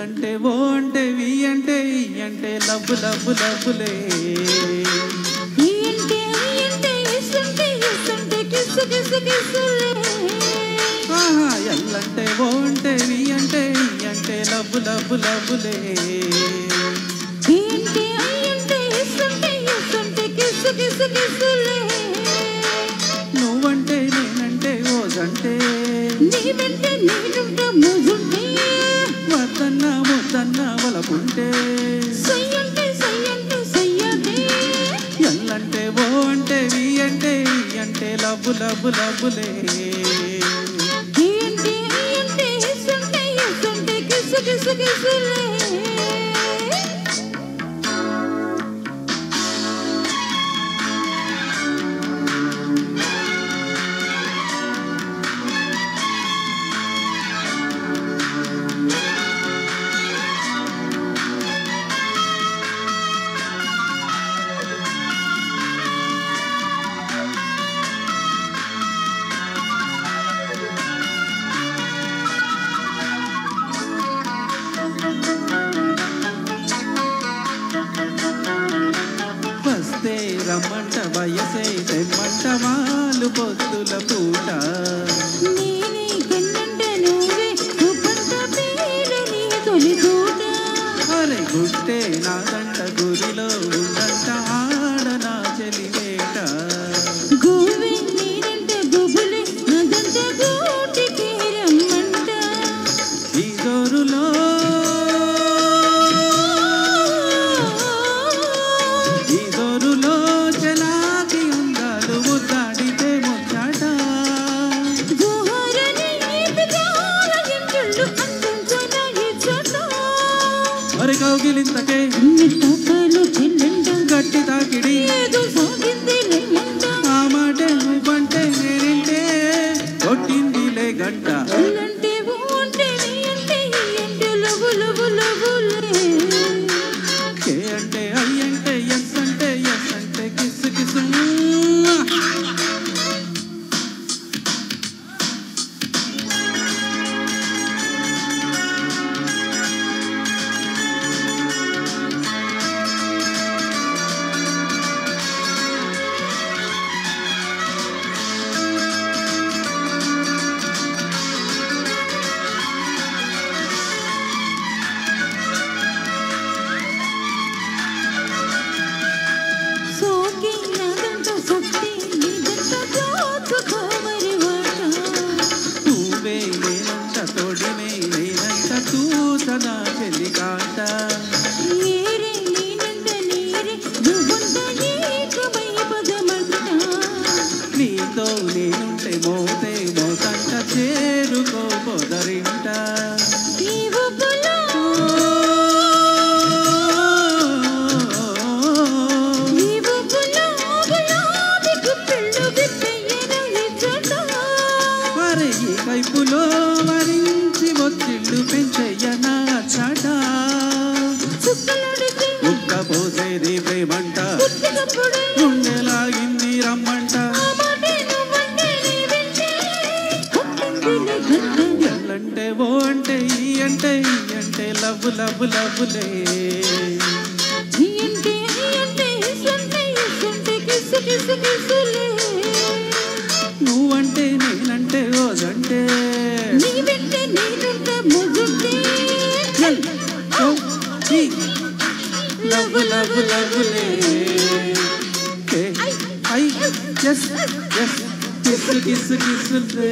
ఎల్లంటే ఓ అంటే వి అంటే ఈ అంటే లవ్వు లవ్వు లవ్వులే ఎల్లంటే ఓ అంటే వి అంటే ఈ అంటే లవ్వు లవ్వు లవ్వులే నువ్వంటే నేనంటే ఓజంటే వద్దన్నా ముద్దన్నా వలపుంటే ఎల్లంటే ఓ అంటే వి అంటే ఈ అంటే లవ్వు లవ్వు లవ్వులే రమ్మంట వయసే తెమ్మంట వాళ్ళు పొద్దుల పూట అరే గుట్టే నాదంట గురిలో ఉందంట ఆడ నా చెలివేట ఈ జోరులో కౌగిలింతకే గట్టి తాకిడి ఆ మాటే నువ్వంటే నేనంటే కొట్టిందిలే గంట కే అంటే ఐ అంటే ఎస్ అంటే ఎస్ అంటే కిస్సు కిస్సు నీతో నేనుంటే మోతే మోతంట చేరుకో పొదరింట మరి ఈ కైపులో వరించి ఒత్తిళ్ళు పెంచెయ్యనా చాట ఉక్కపోసేది ప్రేమంట గుండెలాగింది రమ్మంట ఎల్లంటే ఓ అంటే ఈ అంటే ఈ అంటే లవ్వు లవ్వు లవ్వులే నువ్వంటే నేనంటే ఓజంటే లవ్వు లవ్వు లవ్వులే ఐ ఎస్ ఎస్ కిస్సు కిస్సు కిస్సులే